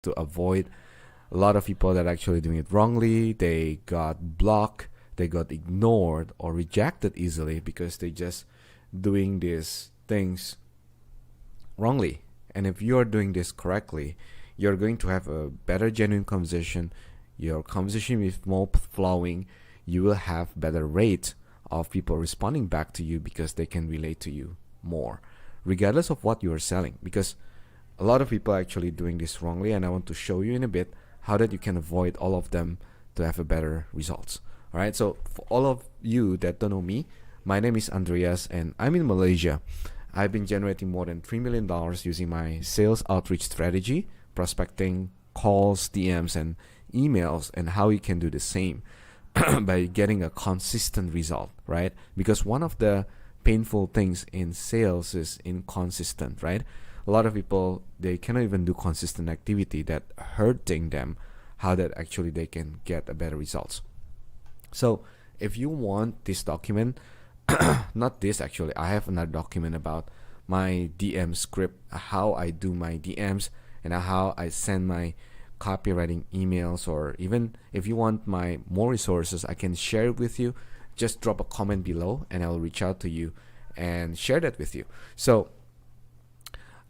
to avoid a lot of people that are actually doing it wrongly. They got blocked, they got ignored or rejected easily because they just doing these things wrongly. And if you are doing this correctly, you're going to have a better genuine conversation. Your conversation is more flowing. You will have better rate of people responding back to you because they can relate to you more, regardless of what you are selling. Because a lot of people are actually doing this wrongly, and I want to show you in a bit how that you can avoid all of them to have a better results. All right. So for all of you that don't know me, my name is Andreas, and I'm in Malaysia. I've been generating more than $3 million using my sales outreach strategy, prospecting, calls, DMs, and emails, and how you can do the same by getting a consistent result, right? Because one of the painful things in sales is inconsistent, right? A lot of people, they cannot even do consistent activity that hurting them, how that actually they can get a better results. So if you want this document, not this actually, I have another document about my DM script, how I do my DMs and how I send my copywriting emails, or even if you want my more resources, I can share it with you. Just drop a comment below and I'll reach out to you and share that with you. So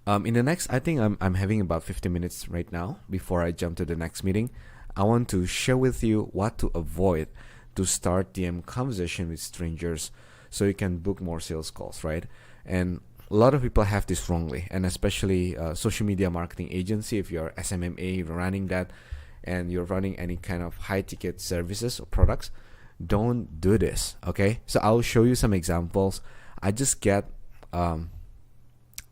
in the next, I think I'm having about 50 minutes right now before I jump to the next meeting. I want to share with you what to avoid to start DM conversation with strangers so you can book more sales calls, right? And a lot of people have this wrongly, and especially social media marketing agency. If you're SMMA, you're running that, and you're running any kind of high ticket services or products, don't do this, okay? So I'll show you some examples. I just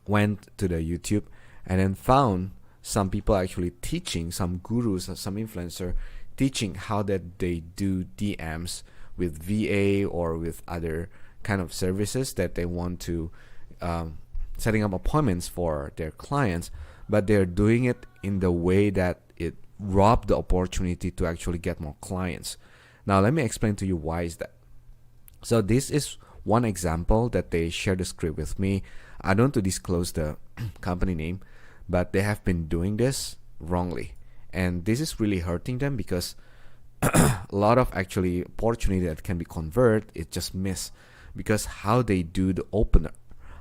went to the YouTube and then found some people actually teaching, some gurus or some influencer teaching how that they do DMs with VA or with other kind of services that they want to setting up appointments for their clients, but they're doing it in the way that it robbed the opportunity to actually get more clients. Now let me explain to you why is that. So this is one example that they shared the script with me. I don't want to disclose the company name, but they have been doing this wrongly, and this is really hurting them because a lot of actually opportunity that can be converted, it just miss because how they do the opener,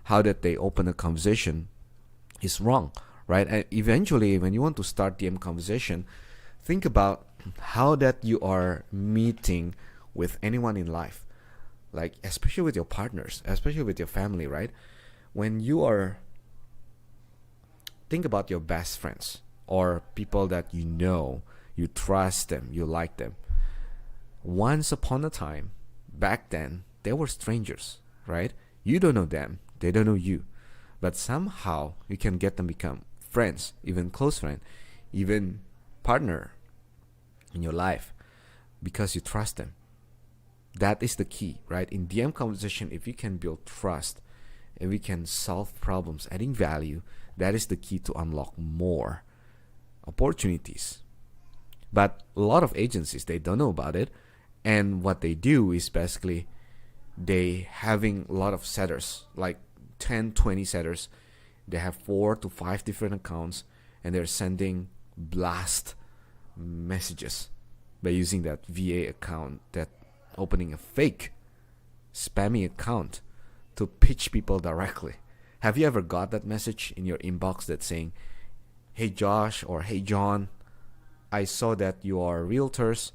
how that they open a conversation is wrong, right? And eventually when you want to start DM conversation, think about how that you are meeting with anyone in life, like especially with your partners, especially with your family, right? When you are, think about your best friends or people that you know, you trust them, you like them. Once upon a time, back then, they were strangers, right? You don't know them, they don't know you. But somehow you can get them become friends, even close friend, even partner in your life because you trust them. That is the key, right? In DM conversation, if you can build trust, if we can solve problems, adding value, that is the key to unlock more opportunities. But a lot of agencies, they don't know about it. And what they do is basically they having a lot of setters, like 10, 20 setters. They have 4 to 5 different accounts, and they're sending blast messages by using that VA account, that opening a fake spammy account to pitch people directly. Have you ever got that message in your inbox that's saying, "Hey Josh," or "Hey John, I saw that you are realtors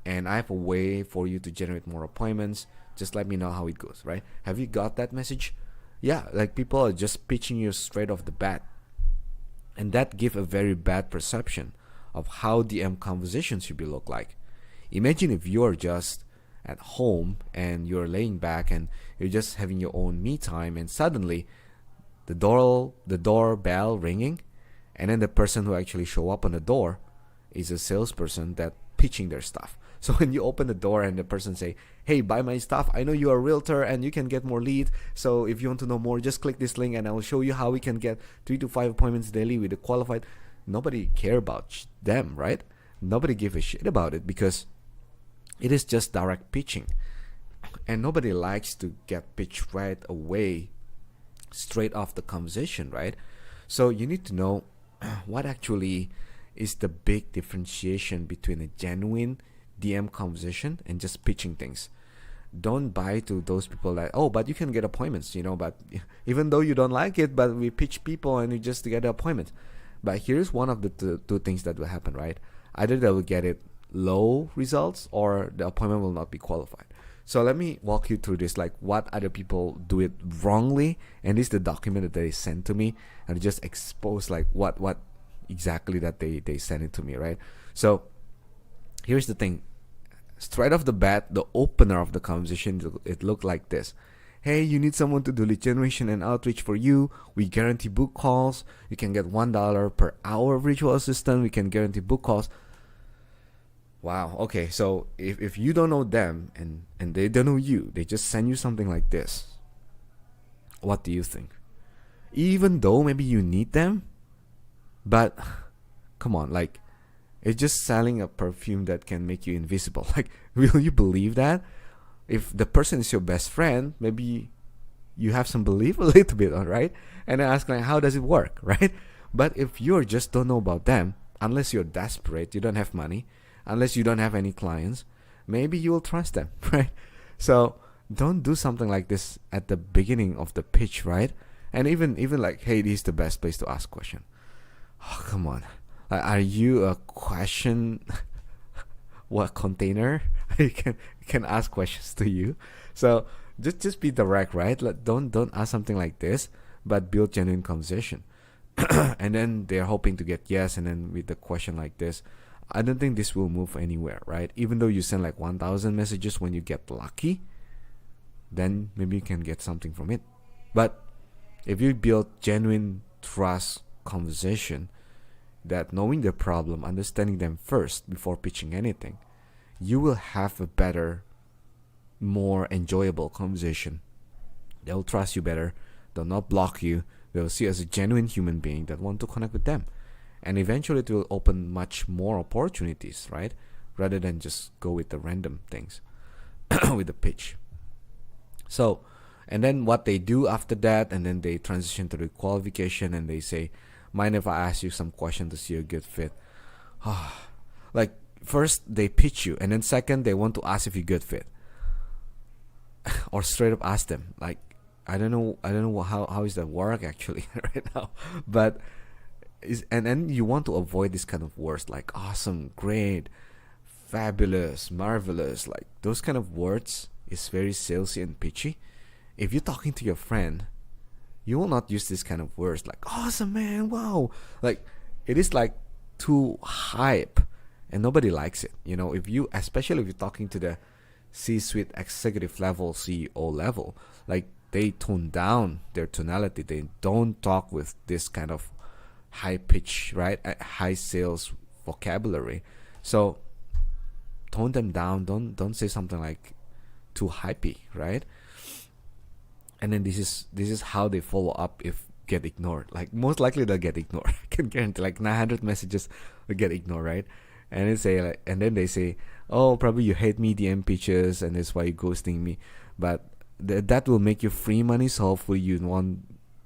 and I have a way for you to generate more appointments. Just let me know how it goes," right? Have you got that message? Yeah, like people are just pitching you straight off the bat. And that give a very bad perception of how DM conversations should be look like. Imagine if you're just at home and you're laying back and you're just having your own me time, and suddenly the doorbell ringing, and then the person who actually show up on the door is a salesperson that pitching their stuff. So when you open the door and the person say, "Hey, buy my stuff. I know you are a realtor and you can get more lead. So if you want to know more, just click this link and I will show you how we can get 3 to 5 appointments daily with a qualified." Nobody care about them, right? Nobody give a shit about it because it is just direct pitching. And nobody likes to get pitched right away, straight off the conversation, right? So you need to know what actually is the big differentiation between a genuine DM conversation and just pitching things. Don't buy to those people that, oh, but you can get appointments, but even though you don't like it, but we pitch people and you just get an appointment. But here's one of the two things that will happen, right? Either they will get it low results or the appointment will not be qualified. So let me walk you through this, like what other people do it wrongly. And this is the document that they sent to me, and just expose like what exactly that they sent it to me, right? So here's the thing. Straight off the bat, the opener of the conversation, it looked like this. Hey, you need someone to do lead generation and outreach for you. We guarantee book calls. You can get $1 per hour virtual assistant. We can guarantee book calls. Wow. Okay. So if you don't know them and they don't know you, they just send you something like this. What do you think? Even though maybe you need them, but come on, like, it's just selling a perfume that can make you invisible. Like, will you believe that? If the person is your best friend, maybe you have some belief a little bit, all right? And I ask, like, how does it work, right? But if you just don't know about them, unless you're desperate, you don't have money, unless you don't have any clients, maybe you will trust them, right? So don't do something like this at the beginning of the pitch, right? And even like, hey, this is the best place to ask question. Oh, come on. Are you a question what container? You can ask questions to you. So just be direct, right? Like, don't ask something like this, but build genuine conversation. And then they're hoping to get yes, and then with the question like this, I don't think this will move anywhere, right? Even though you send like 1,000 messages, when you get lucky, then maybe you can get something from it. But if you build genuine trust conversation, that knowing the problem, understanding them first before pitching anything, you will have a better, more enjoyable conversation. They'll trust you better. They'll not block you. They'll see you as a genuine human being that want to connect with them. And eventually it will open much more opportunities, right? Rather than just go with the random things with the pitch. So, and then what they do after that, and then they transition to the qualification, and they say, mind if I ask you some question to see a good fit? Like, first they pitch you, and then second they want to ask if you're good fit. Or straight up ask them, like, I don't know how is that work actually right now, but and then you want to avoid this kind of words like awesome, great, fabulous, marvelous. Like, those kind of words is very salesy and pitchy. If you're talking to your friend, you will not use this kind of words like awesome, man, wow. Like, it is like too hype, and nobody likes it. Especially if you're talking to the C-suite executive level, CEO level, like, they tone down their tonality. They don't talk with this kind of high pitch, right? High sales vocabulary. So tone them down. Don't say something like too hypey, right? And then this is how they follow up if get ignored. Like, most likely they'll get ignored. I can guarantee, like, 900 messages will get ignored, right? And then they say, oh, probably you hate me DM pitches, and that's why you're ghosting me. But that will make you free money, so hopefully you won't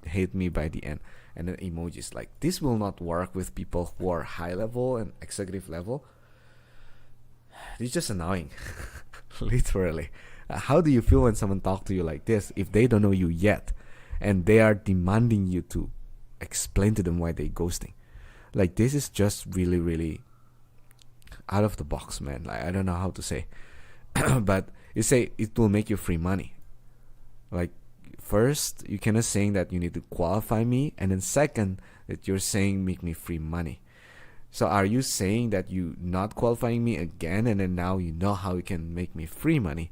hate me by the end. And then emojis. Like, this will not work with people who are high level and executive level. It's just annoying. Literally. How do you feel when someone talks to you like this if they don't know you yet and they are demanding you to explain to them why they're ghosting? Like, this is just really, really out of the box, man. Like, I don't know how to say. But you say it will make you free money. Like, first, you cannot saying that you need to qualify me, and then second, that you're saying make me free money. So are you saying that you not qualifying me again, and then now you know how you can make me free money?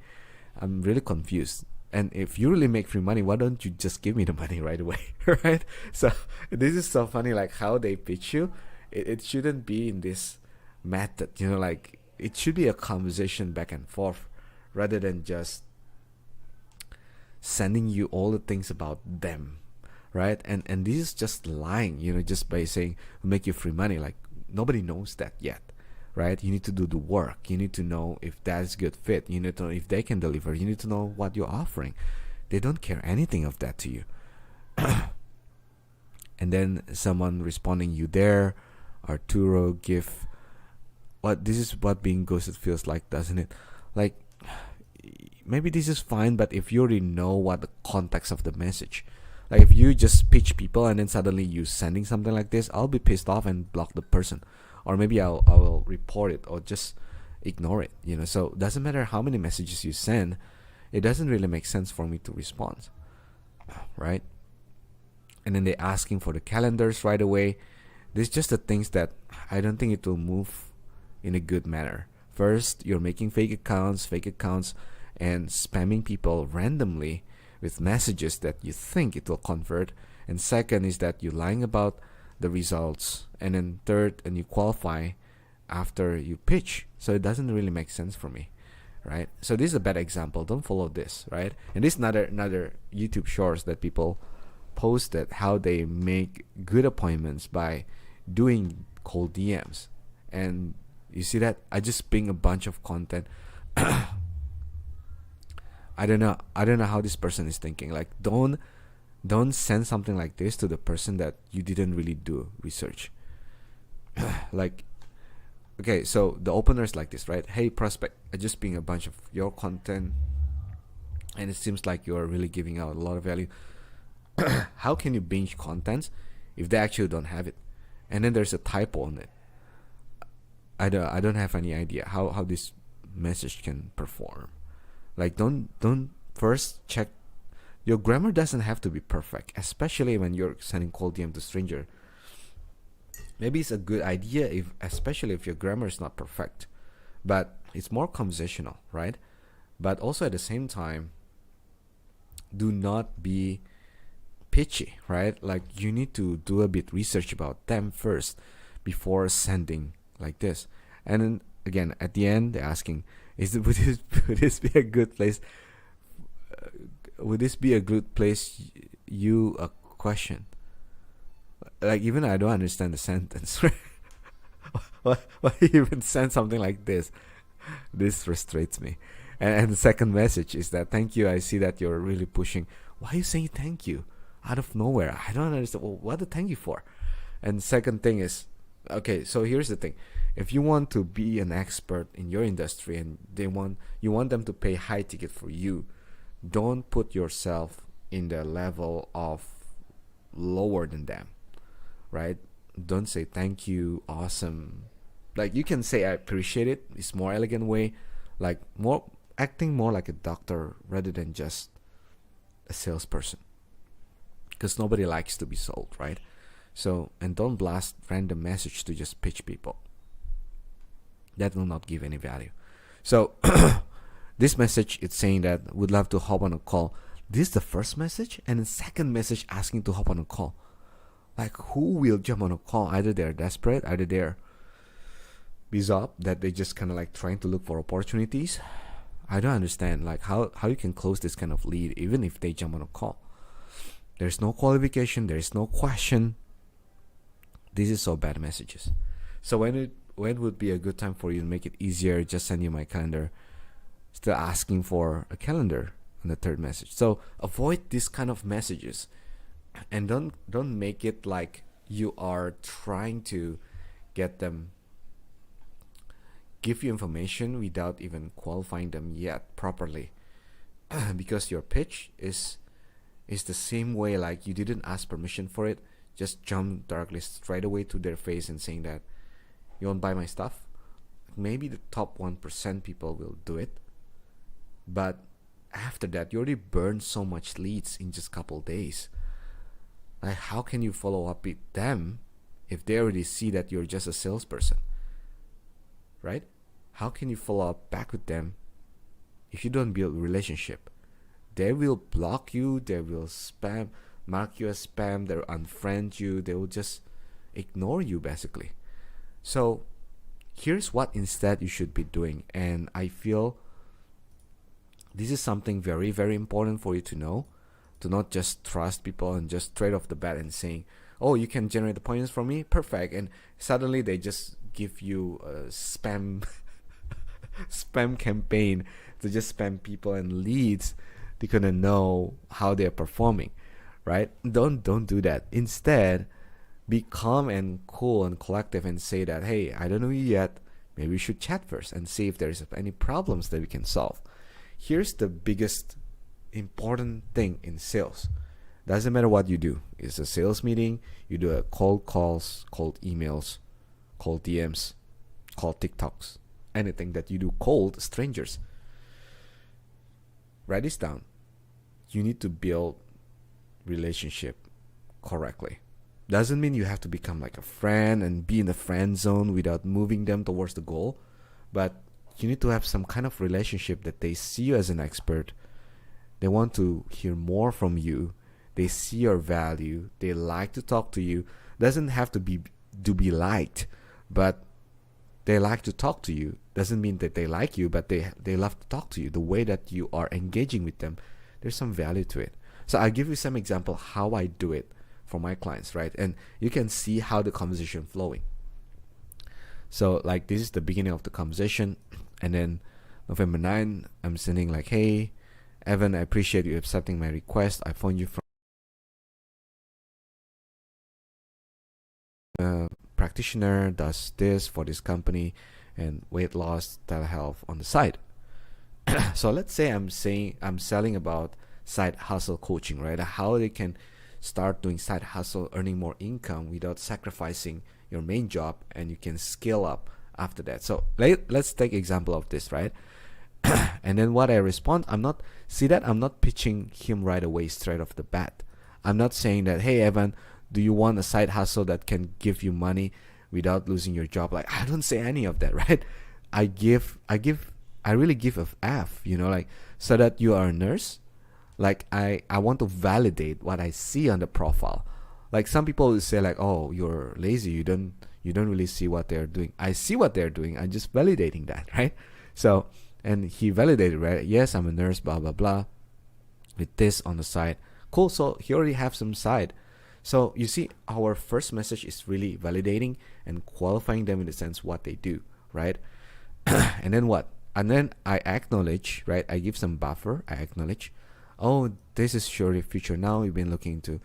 I'm really confused. And if you really make free money, why don't you just give me the money right away, right? So this is so funny, like how they pitch you. It shouldn't be in this method, like it should be a conversation back and forth rather than just sending you all the things about them, right? And this is just lying, just by saying make you free money. Like, nobody knows that yet, right? You need to do the work. You need to know if that's a good fit. You need to know if they can deliver. You need to know what you're offering. They don't care anything of that to you. And then someone responding you there, Arturo give what this is what being ghosted feels like, doesn't it? Like maybe this is fine, but if you already know what the context of the message, like if you just pitch people and then suddenly you sending something like this, I'll be pissed off and block the person, or maybe I will report it or just ignore it. So it doesn't matter how many messages you send, it doesn't really make sense for me to respond, right? And then they asking for the calendars right away. This just the things that I don't think it will move in a good manner. First, you're making fake accounts, and spamming people randomly with messages that you think it will convert. And second is that you're lying about the results. And then third, and you qualify after you pitch. So it doesn't really make sense for me, right? So this is a bad example. Don't follow this, right? And this is another YouTube shorts that people posted, how they make good appointments by doing cold DMs. And you see that I just ping a bunch of content. I don't know how this person is thinking. Like don't send something like this to the person that you didn't really do research. Like, okay, so the opener is like this, right? Hey prospect, I just ping a bunch of your content and it seems like you're really giving out a lot of value. How can you binge content if they actually don't have it? And then there's a typo on it. I don't have any idea how this message can perform. Like don't first check. Your grammar doesn't have to be perfect, especially when you're sending cold DM to stranger. Maybe it's a good idea especially if your grammar is not perfect, but it's more conversational, right? But also at the same time, do not be pitchy, right? Like you need to do a bit research about them first before sending like this. And then again at the end they're asking, would this be a good place? Would this be a good place? You a question. Like even I don't understand the sentence. Why even send something like this? This frustrates me. And the second message is that thank you. I see that you're really pushing. Why are you saying thank you out of nowhere? I don't understand. Well, what the thank you for? And second thing is, okay, so here's the thing. If you want to be an expert in your industry and you want them to pay high ticket for you, don't put yourself in the level of lower than them, right? Don't say thank you, awesome. Like you can say I appreciate it. It's more elegant way, like acting more like a doctor rather than just a salesperson. Because nobody likes to be sold, right? So, and don't blast random message to just pitch people. That will not give any value. So, this message, it's saying that would love to hop on a call. This is the first message, and the second message asking to hop on a call. Like, who will jump on a call? Either they're desperate, either they're bizarre, that they just kind of like trying to look for opportunities. I don't understand, like how you can close this kind of lead even if they jump on a call. There's no qualification, there's no question. This is so bad messages. So when would be a good time for you to make it easier? Just send you my calendar. Still asking for a calendar on the third message. So avoid this kind of messages, and don't make it like you are trying to get them give you information without even qualifying them yet properly. Because your pitch is the same way, like you didn't ask permission for it, just jump directly straight away to their face and saying that you won't buy my stuff. Maybe the top 1% people will do it, but after that you already burned so much leads in just a couple days. Like how can you follow up with them if they already see that you're just a salesperson, right? How can you follow up back with them if you don't build a relationship? They will block you, they will mark you as spam, they'll unfriend you, they will just ignore you basically. So here's what instead you should be doing, and I feel this is something very, very important for you to know, to not just trust people and just straight off the bat and saying, oh, you can generate appointments from me, perfect, and suddenly they just give you a spam campaign to just spam people and leads. They're gonna know how they're performing, right? Don't do that. Instead, Be calm and cool and collective and say that, hey, I don't know you yet. Maybe we should chat first and see if there's any problems that we can solve. Here's the biggest important thing in sales. Doesn't matter what you do. It's a sales meeting, you do a cold calls, cold emails, cold DMs, cold TikToks, anything that you do cold strangers. Write this down. You need to build relationship correctly. Doesn't mean you have to become like a friend and be in the friend zone without moving them towards the goal, but you need to have some kind of relationship that they see you as an expert. They want to hear more from you. They see your value. They like to talk to you. Doesn't have to be liked, but they like to talk to you. Doesn't mean that they like you, but they love to talk to you. The way that you are engaging with them, there's some value to it. So I'll give you some example how I do it for my clients, right? And you can see how the conversation flowing. So like this is the beginning of the conversation, and then November 9, I'm sending like, hey, Evan, I appreciate you accepting my request. I found you from a practitioner, does this for this company, and weight loss, telehealth on the side. So let's say I'm selling about side hustle coaching, right? How they can start doing side hustle, earning more income without sacrificing your main job, and you can scale up after that. So let's take example of this, right? And then what I respond, I'm not pitching him right away straight off the bat. I'm not saying that, hey Evan, do you want a side hustle that can give you money without losing your job? Like, I don't say any of that, right? I really give a F, like, so that you are a nurse. Like, I want to validate what I see on the profile. Like, some people will say like, oh, you're lazy, you don't really see what they're doing. I see what they're doing. I'm just validating that, right? So, and he validated, right? Yes, I'm a nurse, blah blah blah, with this on the side. Cool. So he already have some side. So you see, our first message is really validating and qualifying them in the sense what they do, right? And then what? And then I acknowledge, right? I give some buffer. I acknowledge, oh, this is surely future now. We've been looking into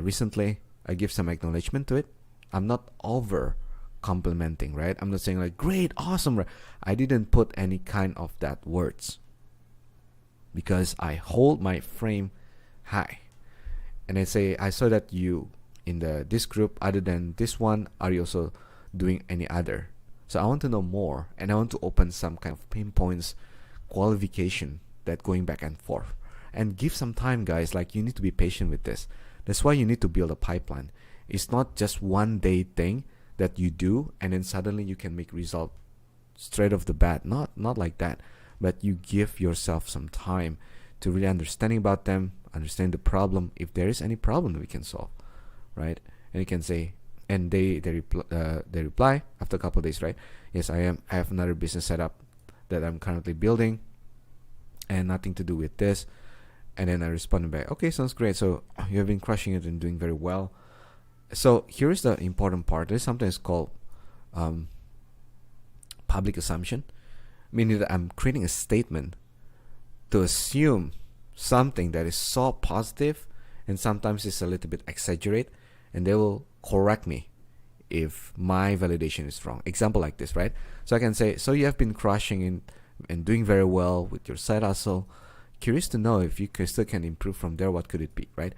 recently. I give some acknowledgement to it. I'm not over complimenting, right? I'm not saying like, great, awesome, right? I didn't put any kind of that words because I hold my frame high. And I say, I saw that you in this group, other than this one, are you also doing any other? So I want to know more, and I want to open some kind of pinpoints, qualification that going back and forth. And give some time, guys. Like, you need to be patient with this. That's why you need to build a pipeline. It's not just one day thing that you do and then suddenly you can make result straight off the bat. Not like that. But you give yourself some time to really understanding about them, understand the problem, if there is any problem that we can solve, right? And you can say, and they reply after a couple of days, right? Yes, I have another business setup that I'm currently building and nothing to do with this. And then I responded back, okay, sounds great. So you have been crushing it and doing very well. So here's the important part. There's something that's called public assumption, meaning that I'm creating a statement to assume something that is so positive, and sometimes it's a little bit exaggerate, and they will correct me if my validation is wrong. Example like this, right? So I can say, so you have been crushing and doing very well with your side hustle. Curious to know if you still can improve from there. What could it be, right?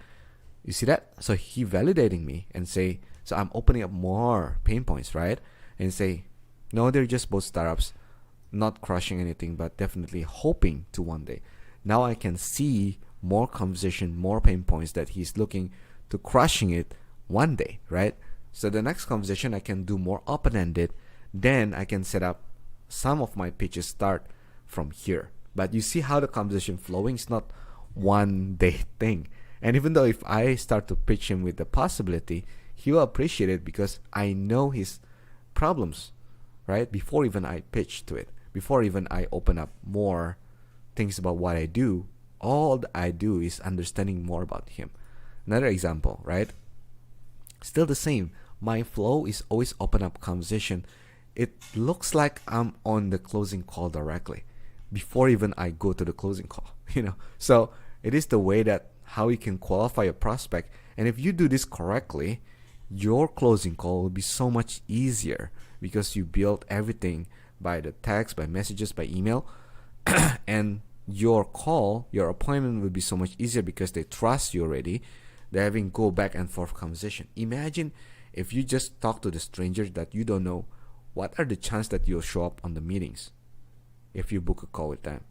You see that? So he validating me and say, so I'm opening up more pain points, right? And say, no, they're just both startups, not crushing anything, but definitely hoping to one day. Now I can see more conversation, more pain points that he's looking to crushing it one day, right? So the next conversation I can do more open-ended. Then I can set up some of my pitches start from here. But you see how the conversation flowing is not one day thing. And even though if I start to pitch him with the possibility, he will appreciate it because I know his problems, right? Before even I pitch to it, before even I open up more things about what I do, all I do is understanding more about him. Another example, right? Still the same. My flow is always open up conversation. It looks like I'm on the closing call directly before even I go to the closing call, So it is the way that how you can qualify a prospect. And if you do this correctly, your closing call will be so much easier because you built everything by the text, by messages, by email. And your call, your appointment will be so much easier because they trust you already. They're having go back and forth conversation. Imagine if you just talk to the strangers that you don't know, what are the chances that you'll show up on the meetings if you book a call with them?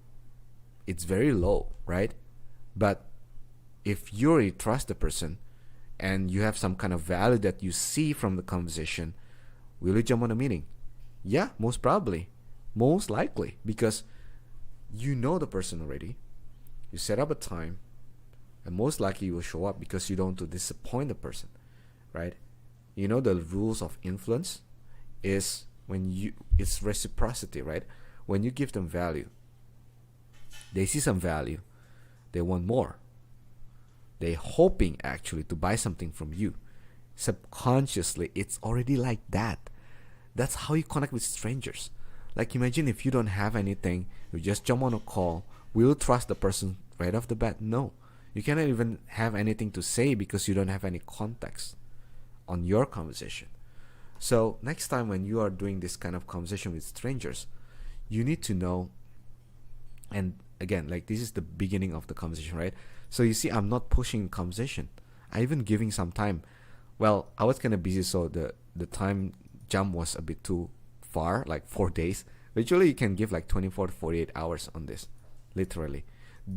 It's very low, right? But if you already trust the person and you have some kind of value that you see from the conversation, will you jump on a meeting? Yeah, most probably. Most likely. Because you know the person already. You set up a time. And most likely you will show up because you don't want to disappoint the person. Right? You know the rules of influence is it's reciprocity, right? When you give them value, they see some value. They want more. They're hoping actually to buy something from you. Subconsciously, it's already like that. That's how you connect with strangers. Like imagine if you don't have anything, you just jump on a call. Will you trust the person right off the bat? No. You cannot even have anything to say because you don't have any context on your conversation. So next time when you are doing this kind of conversation with strangers, you need to know, and again, like this is the beginning of the conversation, right? So you see, I'm not pushing conversation. I even giving some time. Well, I was kind of busy, so the time jump was a bit too far, like 4 days. Usually you can give like 24 to 48 hours on this, literally.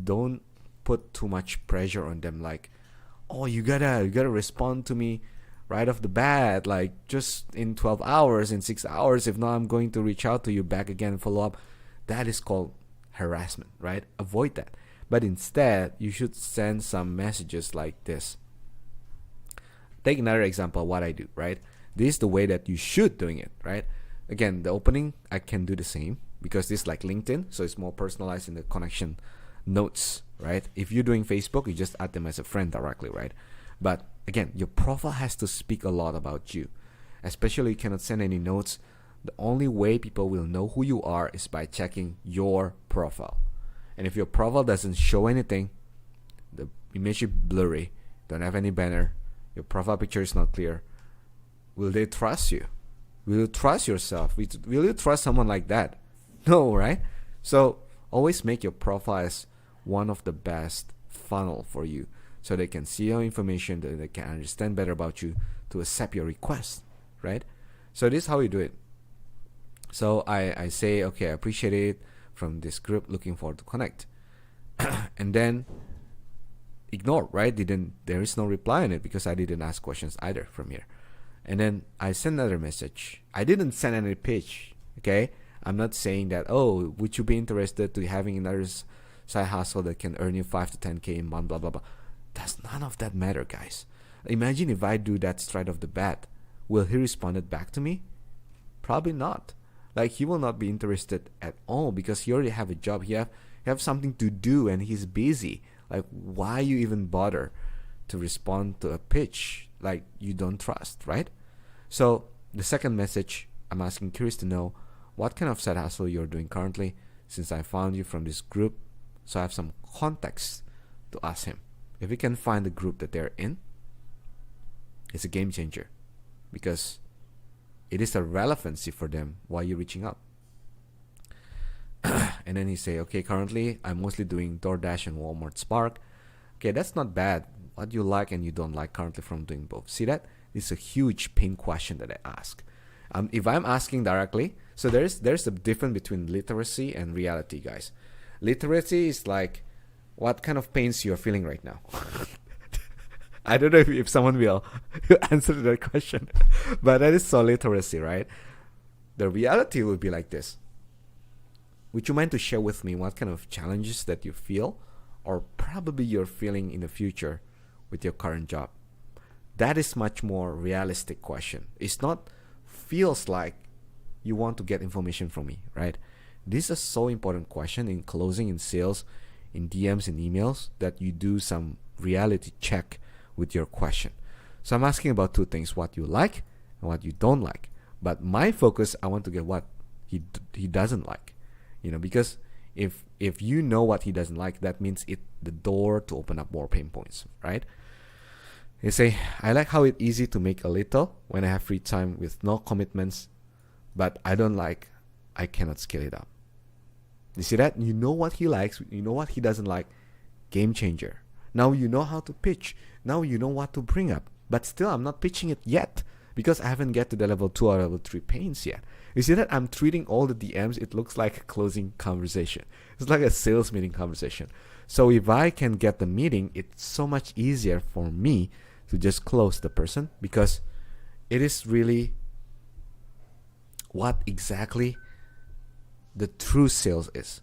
Don't put too much pressure on them, like, oh, you gotta respond to me right off the bat, like just in 12 hours, in 6 hours. If not, I'm going to reach out to you back again, follow up. That is called harassment, right? Avoid that. But instead, you should send some messages like this. Take another example of what I do, right? This is the way that you should doing it, right? Again, the opening, I can do the same because this is like LinkedIn, so it's more personalized in the connection notes, right? If you're doing Facebook, you just add them as a friend directly, right? But again, your profile has to speak a lot about you. Especially you cannot send any notes. The only way people will know who you are is by checking your profile. And if your profile doesn't show anything, the image is blurry, don't have any banner, your profile picture is not clear, will they trust you? Will you trust yourself? Will you trust someone like that? No, right? So always make your profile as one of the best funnel for you, so they can see your information, that they can understand better about you to accept your request, right? So this is how you do it. So I say, okay, I appreciate it from this group, looking forward to connect. And then ignore, right? There is no reply on it because I didn't ask questions either from here. And then I send another message. I didn't send any pitch, okay? I'm not saying that, oh, would you be interested to having another side hustle that can earn you 5 to 10K a month, blah, blah, blah. Does none of that matter, guys. Imagine if I do that straight off the bat. Will he respond back to me? Probably not. Like, he will not be interested at all because he already have a job. He have something to do and he's busy. Like, why you even bother to respond to a pitch like you don't trust, right? So the second message, I'm asking, curious to know what kind of side hustle you're doing currently, since I found you from this group. So I have some context to ask him. If we can find the group that they're in, it's a game changer because it is a relevancy for them while you're reaching out. And then he say, okay, currently I'm mostly doing DoorDash and Walmart Spark. Okay, that's not bad. What you like and you don't like currently from doing both. See that? It's a huge pin question that I ask. If I'm asking directly, so there's a difference between literacy and reality, guys. Literacy is like what kind of pains you're feeling right now. I don't know if someone will answer that question, but that is so literacy, right? The reality will be like this. Would you mind to share with me what kind of challenges that you feel or probably you're feeling in the future with your current job? That is much more realistic question. It's not feels like you want to get information from me, right? This is a so important question in closing, in sales, in DMs, in emails, that you do some reality check with your question. So I'm asking about two things, what you like and what you don't like. But my focus, I want to get what he doesn't like. Because if you know what he doesn't like, that means the door to open up more pain points, right? You say, I like how it's easy to make a little when I have free time with no commitments, but I don't like, I cannot scale it up. You see that? You know what he likes, you know what he doesn't like. Game changer. Now you know how to pitch. Now you know what to bring up. But still, I'm not pitching it yet because I haven't get to the level 2 or level 3 pains yet. You see that I'm treating all the DMs, it looks like a closing conversation. It's like a sales meeting conversation. So if I can get the meeting, it's so much easier for me to just close the person, because it is really what exactly the true sales is.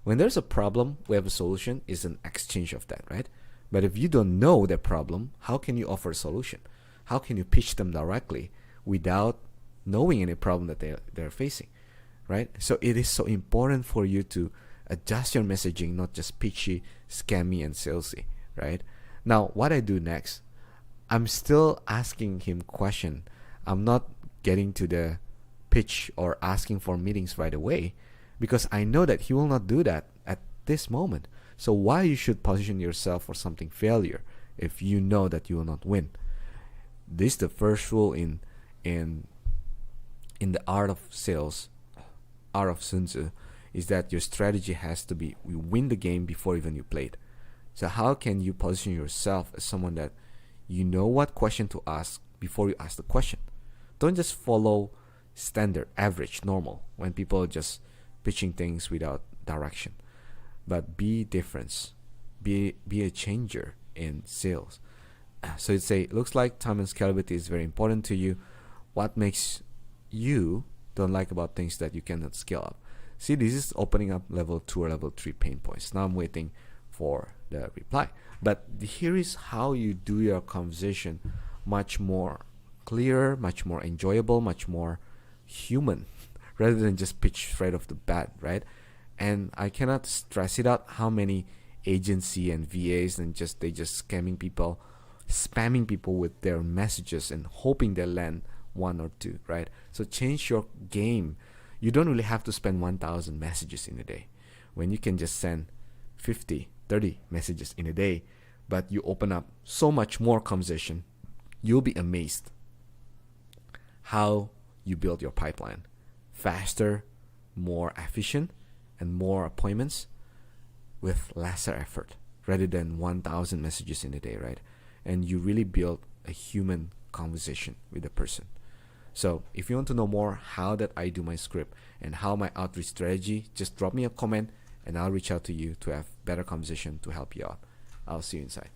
When there's a problem, we have a solution, is an exchange of that, right? But if you don't know the problem, how can you offer a solution? How can you pitch them directly without knowing any problem that they're facing, right? So it is so important for you to adjust your messaging, not just pitchy, scammy, and salesy, right? Now, what I do next, I'm still asking him question. I'm not getting to the pitch or asking for meetings right away, because I know that he will not do that at this moment. So why you should position yourself for something failure if you know that you will not win? This is the first rule in the art of sales, art of Sun Tzu, is that your strategy has to be you win the game before even you play it. So how can you position yourself as someone that you know what question to ask before you ask the question? Don't just follow standard, average, normal when people are just pitching things without direction, but be difference, be a changer in sales. So you'd say, looks like time and scalability is very important to you. What makes you don't like about things that you cannot scale up? See, this is opening up level 2 or level 3 pain points. Now I'm waiting for the reply. But here is how you do your conversation much more clearer, much more enjoyable, much more human, rather than just pitch straight off the bat, right? And I cannot stress it out how many agency and VAs and they just scamming people, spamming people with their messages and hoping they land 1 or 2, right? So change your game. You don't really have to spend 1,000 messages in a day when you can just send 50, 30 messages in a day, but you open up so much more conversation. You'll be amazed how you build your pipeline faster, more efficient, and more appointments with lesser effort rather than 1,000 messages in a day, right? And you really build a human conversation with the person. So if you want to know more how that I do my script and how my outreach strategy, just drop me a comment and I'll reach out to you to have better conversation to help you out. I'll see you inside.